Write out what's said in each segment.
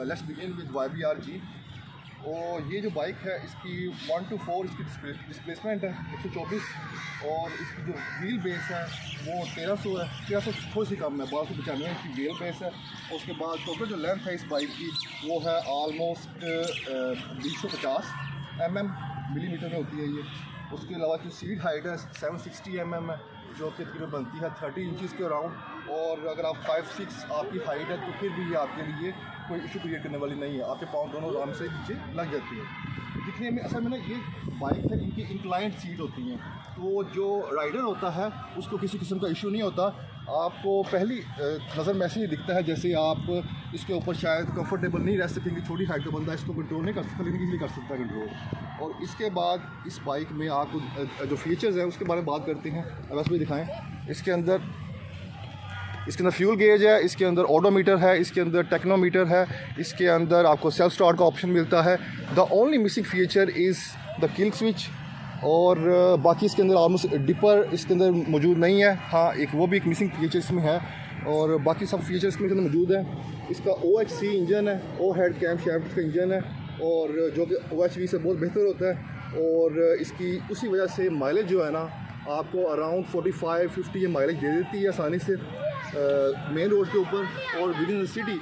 Let's begin with YBR-G। और ये जो बाइक है इसकी 1 to 4 इसकी डिस्प्लेसमेंट है 124, और इसकी जो व्हील बेस है वो 1300 है, 1300 थोड़ी सी कम है, 1295 इसकी व्हील बेस है। और उसके बाद टोटल जो लेंथ है इस बाइक की वो है ऑलमोस्ट 250 मिलीमीटर में होती है ये। उसके अलावा जो सीट हाइट है 760 है, जो कि तकरीबन बनती है 30 इंचज़ के अराउंड। और अगर आप 5-6 आपकी हाइट है तो फिर भी ये आपके लिए कोई इशू क्रिएट करने वाली नहीं है, आपके पाँव दोनों आराम से नीचे लग जाती है। दिखने में असल में ना ये बाइक है, इनकी इंक्लाइंट सीट होती हैं, तो जो राइडर होता है उसको किसी किस्म का इशू नहीं होता। आपको पहली नज़र में ऐसे ही दिखता है जैसे आप इसके ऊपर शायद कंफर्टेबल नहीं रह सकेंगे, छोटी हाइट का बंदा इसको कंट्रोल नहीं कर सकता, लेकिन इजीली कर सकता है कंट्रोल। और इसके बाद इस बाइक में आपको जो फीचर्स हैं उसके बारे में बात करते हैं। बस भी दिखाएं, इसके अंदर फ्यूल गेज है, इसके अंदर ओडोमीटर है, इसके अंदर टेक्नोमीटर है, इसके अंदर आपको सेल्फ स्टार्ट का ऑप्शन मिलता है। The only missing feature is the kill switch, और बाकी इसके अंदर ऑलमोस्ट डिपर इसके अंदर मौजूद नहीं है। हाँ, वो भी एक मिसिंग फीचर इसमें है, और बाकी सब फीचर्स इसके अंदर मौजूद है। इसका OHC इंजन है, ओ हेड कैम शैफ्ट का इंजन है, और जो कि OHV से बहुत बेहतर होता है। और इसकी उसी वजह से माइलेज जो है ना आपको अराउंड 45-50 ये माइलेज दे देती है आसानी से मेन रोड के ऊपर, और विद इन द सिटी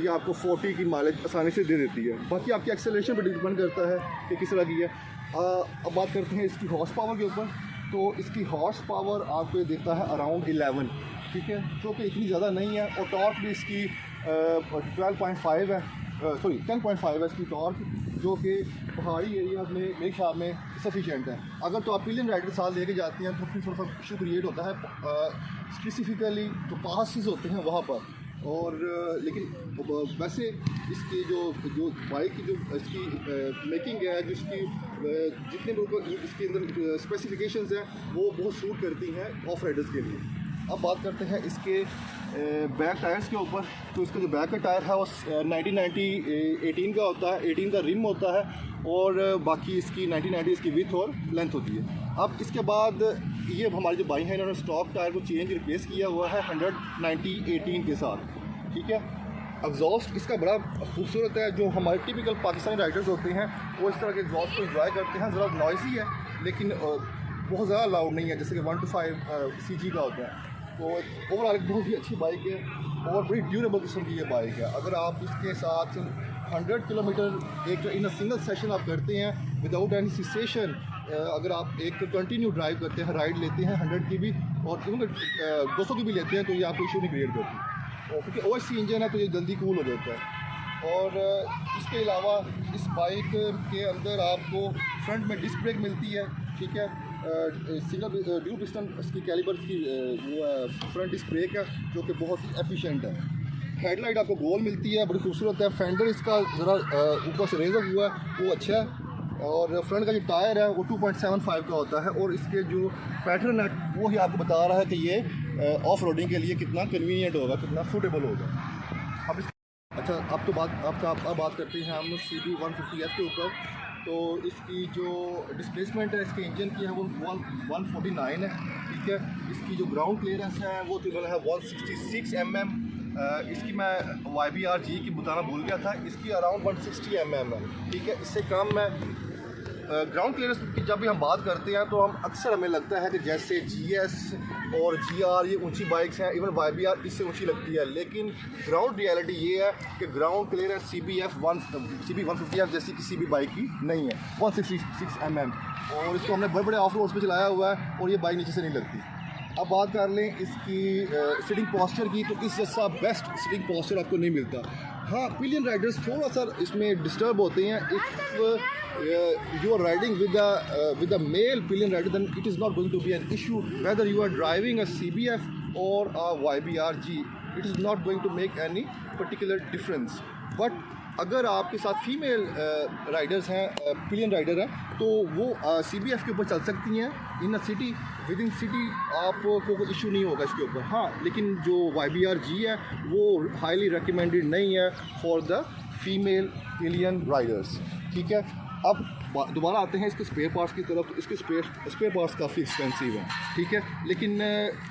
ये आपको 40 की माइलेज आसानी से दे देती है। बाकी आपकी एक्सेलरेशन पर डिपेंड करता है कि किस तरह की है। अब बात करते हैं इसकी हॉर्स पावर के ऊपर। तो इसकी हॉर्स पावर आपको ये देता है अराउंड 11, ठीक है, जो कि इतनी ज़्यादा नहीं है। और टॉर्क भी इसकी 12.5 है, सॉरी 10.5 है इसकी टॉर्क, जो कि पहाड़ी एरिया में मेरे ख्याल में सफिशेंट है। अगर तो आप पिलियन राइडर साथ लेके जाती हैं तो फिर थोड़ा सा इशू क्रिएट होता है, स्पेसिफिकली जो पासेस होते हैं वहाँ पर। और लेकिन वैसे इसकी जो बाइक की जो इसकी मेकिंग है, जो इसकी जितने लोगों को इसके अंदर स्पेसिफिकेशंस हैं वो बहुत सूट करती हैं ऑफ राइडर्स के लिए। अब बात करते हैं इसके बैक टायर्स के ऊपर। तो इसका जो बैक का टायर है वो 1990-18 का होता है, 18 का रिम होता है, और बाकी इसकी 1990 इसकी विथ और लेंथ होती है। अब इसके बाद ये हमारी जो बाइक है इन्होंने स्टॉक टायर को चेंज रिप्लेस किया हुआ है 100-90-18 के साथ, ठीक है। एग्जॉस्ट इसका बड़ा खूबसूरत है। जो हमारे टिपिकल पाकिस्तानी राइडर्स होते हैं वो इस तरह के एग्जॉस्ट को एंजॉय करते हैं। ज़रा नॉइसी है लेकिन बहुत ज़्यादा लाउड नहीं है, जैसे कि 1 to 5 CG का होता है। तो ओवरऑल एक बहुत ही अच्छी बाइक है और बड़ी ड्यूरेबल किस्म की ये बाइक है। अगर आप इसके साथ 100 किलोमीटर एक इन सिंगल सेशन आप करते हैं विदाउट एनी सेशन, अगर आप एक कंटिन्यू ड्राइव करते हैं, राइड लेते हैं 100 की भी और इवन 200 की भी लेते हैं, तो ये आपको इशू नहीं क्रिएट करती। और क्योंकि OHC इंजन है तो ये जल्दी कूल हो जाता है। और इसके अलावा इस बाइक के अंदर आपको फ्रंट में डिस्क ब्रेक मिलती है, ठीक है। सिंगल ड्यू पिस्टन इसकी कैलिबर की वो फ्रंट डिस्क ब्रेक है, जो कि बहुत ही एफिशिएंट है। हेडलाइट आपको गोल मिलती है, बड़ी खूबसूरत है। फेंडर इसका ज़रा ऊपर से रेज़ हुआ है, वो अच्छा है। और फ्रंट का जो टायर है वो 2.75 का होता है, और इसके जो पैटर्न है वो ही आपको बता रहा है कि ये ऑफ रोडिंग के लिए कितना कन्वीनियंट होगा, कितना सूटेबल होगा। अब अच्छा, अब बात करते हैं हम CB 150F के ऊपर। तो इसकी जो डिस्प्लेसमेंट है इसके इंजन की है वो 149 है, ठीक है। इसकी जो ग्राउंड क्लियरेंस है वो तकरीबन है 166 mm। इसकी मैं YBR-G की बताना भूल गया था, इसकी अराउंड 160 mm है, ठीक है। इससे कम है। ग्राउंड क्लियरेंस की जब भी हम बात करते हैं तो हम अक्सर हमें लगता है कि जैसे GS और GR ये ऊंची बाइक्स हैं, इवन YBR इससे ऊंची लगती है, लेकिन ग्राउंड रियलिटी ये है कि ग्राउंड क्लियरेंस CB 150F जैसी किसी भी बाइक की नहीं है, 166 mm। और इसको हमने बड़े बड़े ऑफ रोड्स पे चलाया हुआ है और ये बाइक नीचे से नहीं लगती। अब बात कर लें इसकी सिटिंग पोस्चर की, तो इस जैसा बेस्ट सिटिंग पोस्चर आपको नहीं मिलता। हाँ, पिलियन राइडर्स थोड़ा सा इसमें डिस्टर्ब होते हैं। If you are riding with a male pillion rider then it is not going to be an issue whether you are driving a CBF or a YBR-G, it is not going to make any particular difference. But अगर आपके साथ female riders हैं, pillion rider हैं, तो वो CBF के ऊपर चल सकती हैं in a city, within city आपको कोई इशू नहीं होगा इसके ऊपर। हाँ, लेकिन जो YBR-G है वो हाईली रिकमेंडेड नहीं है for the female pillion Riders, ठीक है। अब दोबारा आते हैं इसके स्पेयर पार्ट्स की तरफ। तो इसके स्पेयर पार्ट्स काफ़ी एक्सपेंसिव हैं, ठीक है, लेकिन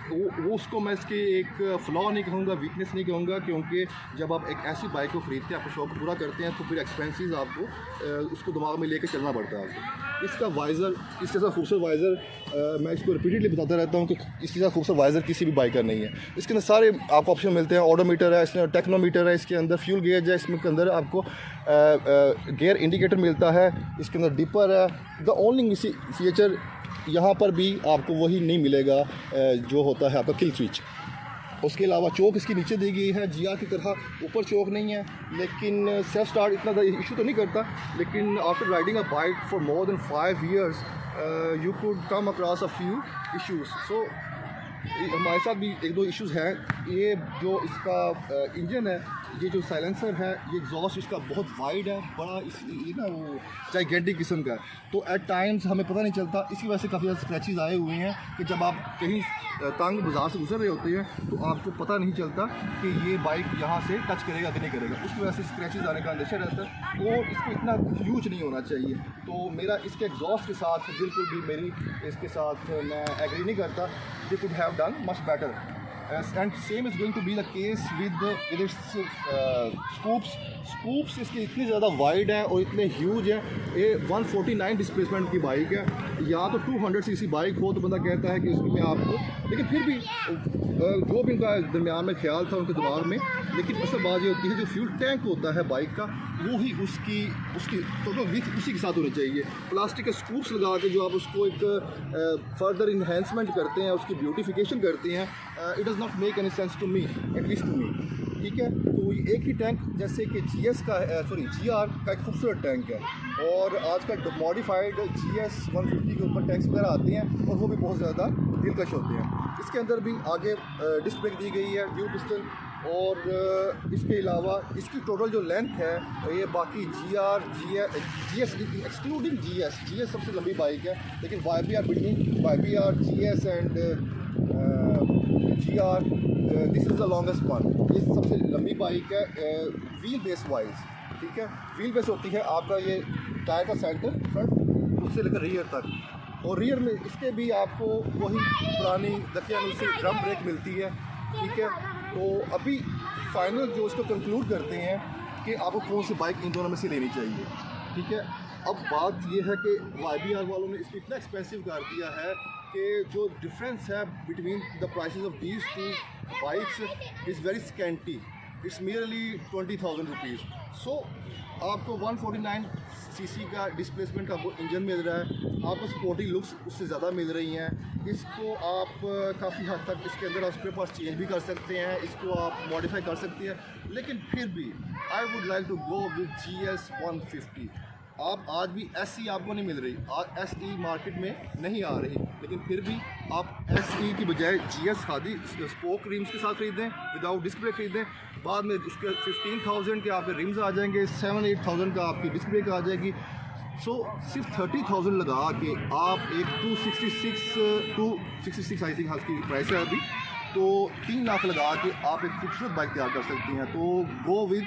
वो उसको मैं इसके एक फ़्लॉ नहीं कहूँगा, वीकनेस नहीं कहूँगा, क्योंकि जब आप एक ऐसी बाइक को ख़रीदते हैं, आपको शौक पूरा करते हैं, तो फिर एक्सपेंसिव आपको उसको दिमाग में लेकर चलना पड़ता है आपको। इसका वाइज़र, इस जैसा खूबसूरत वाइज़र मैं इसको रिपीटेडली बताता रहता हूँ कि इस जैसा खूबसूरत वाइज़र किसी भी बाइक का नहीं है। इसके अंदर सारे आपको ऑप्शन मिलते हैं, ऑडोमीटर है, इसमें टेक्नोमीटर है, इसके अंदर फ्यूल गेज है, इसमें के अंदर आपको गियर इंडिकेटर मिलता है, इसके अंदर डिपर है। द ओनली मिसिंग फीचर यहाँ पर भी आपको वही नहीं मिलेगा जो होता है आपका किल स्विच। उसके अलावा चौक इसकी नीचे दी गई है, GR की तरह ऊपर चौक नहीं है, लेकिन सेल्फ स्टार्ट इतना इशू तो नहीं करता। लेकिन after riding a bike for more than 5 years you could come across a few issues. So हमारे साथ भी एक दो इश्यूज़ हैं। ये जो इसका इंजन है, ये जो साइलेंसर है, ये एग्जॉस्ट इसका बहुत वाइड है, बड़ा ये ना वो जाइगेंटिक किस्म का है, तो एट टाइम्स हमें पता नहीं चलता। इसकी वजह से काफ़ी ज़्यादा स्क्रैचेस आए हुए हैं कि जब आप कहीं तंग बाज़ार से गुजर रहे होते हैं तो आपको पता नहीं चलता कि ये बाइक यहाँ से टच करेगा कि नहीं करेगा, उसकी वजह से स्क्रैचेस आने का अंदेशा रहता है। और इसको इतना ह्यूज नहीं होना चाहिए। तो मेरा इसके एग्जॉस्ट के साथ बिल्कुल भी मेरी इसके साथ मैं एग्री नहीं करता। They could have done much better. And same is going to be the case with its scoops इसके इतने ज़्यादा वाइड है और इतने ह्यूज है। ये 149 डिस्प्लेसमेंट की बाइक है, या तो 200 cc बाइक हो तो बंदा कहता है कि इसमें आपको, लेकिन फिर भी जो भी उनका दरमियान में ख्याल था उनके दिमाग में, लेकिन असल बात ये होती है जो फ्यूल टैंक होता है बाइक का, वो ही उसकी तो विथ उसी के साथ होनी चाहिए। प्लास्टिक के स्कूप्स लगा के जो आप उसको एक फर्दर इन्हेंसमेंट करते हैं, उसकी ब्यूटिफिकेशन करते हैं, it does not make any sense to me, at least to me, ठीक है। तो ये एक ही टैंक जैसे कि GR का एक खूबसूरत टैंक है, और आजकल मॉडिफाइड GS 150 के ऊपर टैंक्स वगैरह आते हैं और वो भी बहुत ज़्यादा दिलकश होते हैं। इसके अंदर भी आगे डिस्क ब्रेक दी गई है, ड्यू पिस्टन, और इसके अलावा इसकी टोटल जो लेंथ है ये बाकी GS एक्सक्लूडिंग GS सबसे लंबी बाइक है, लेकिन YBR between YBR GS and GR this is the longest one. ये सबसे लंबी बाइक है व्हील बेस वाइज, ठीक है। व्हील बेस होती है आपका ये टायर का सेंटर फ्रंट उससे लेकर रियर तक, और रियर में इसके भी आपको वही पुरानी दकियानुसी ड्रम ब्रेक मिलती है, ठीक है। तो अभी फाइनल जो इसको कंक्लूड करते हैं कि आपको कौन सी बाइक इन दोनों में से लेनी चाहिए, ठीक है। अब बात ये है कि YBR वालों ने इसको इतना एक्सपेंसिव कर दिया है कि जो डिफरेंस है between the prices of these two bikes is very scanty, it's nearly 20,000 rupees. So आपको 149 cc का डिस्प्लेसमेंट का वो इंजन मिल रहा है, आपको स्पोर्टी लुक्स उससे ज़्यादा मिल रही हैं। इसको आप काफ़ी हद तक इसके अंदर आप स्पेयर पार्ट्स चेंज भी कर सकते हैं, इसको आप मॉडिफाई कर सकते हैं, लेकिन फिर भी I would like to go with GS 150। आप आज भी SE आपको नहीं मिल रही, आज SE मार्केट में नहीं आ रही, लेकिन फिर भी आप SE की बजाय GS खादी स्पोक रिम्स के साथ खरीदें, विदाउट डिस्क ब्रेक खरीदें। बाद में उसके 15,000 के आपके रिम्स आ जाएंगे, 7-8,000 का आपकी डिस्क ब्रेक आ जाएगी। सो सिर्फ 30,000 लगा के आप एक 266 आई थिंक उसकी प्राइस है अभी, तो 3 लाख लगा के आप एक खूबसूरत बाइक तैयार कर सकती हैं। तो गो विद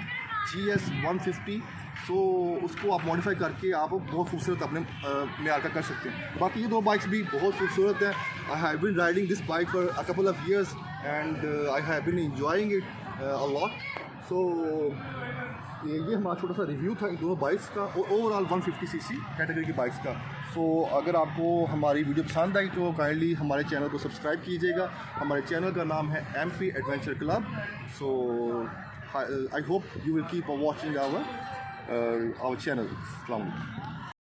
GS 150। सो उसको आप मॉडिफाई करके आप बहुत खूबसूरत अपने मेयार का कर सकते हैं। बाकी ये दो बाइक्स भी बहुत खूबसूरत हैं। I have been riding this bike for a couple of years and I have been enjoying it a lot. So ये हमारा छोटा सा रिव्यू था इन दोनों बाइक्स का और ओवरऑल 150 cc कैटेगरी की बाइक्स का। सो अगर आपको हमारी वीडियो पसंद आई तो काइंडली हमारे चैनल को सब्सक्राइब कीजिएगा। हमारे चैनल का नाम है MP adventure club. So I hope you will keep watching our channel. Assalamu alaikum.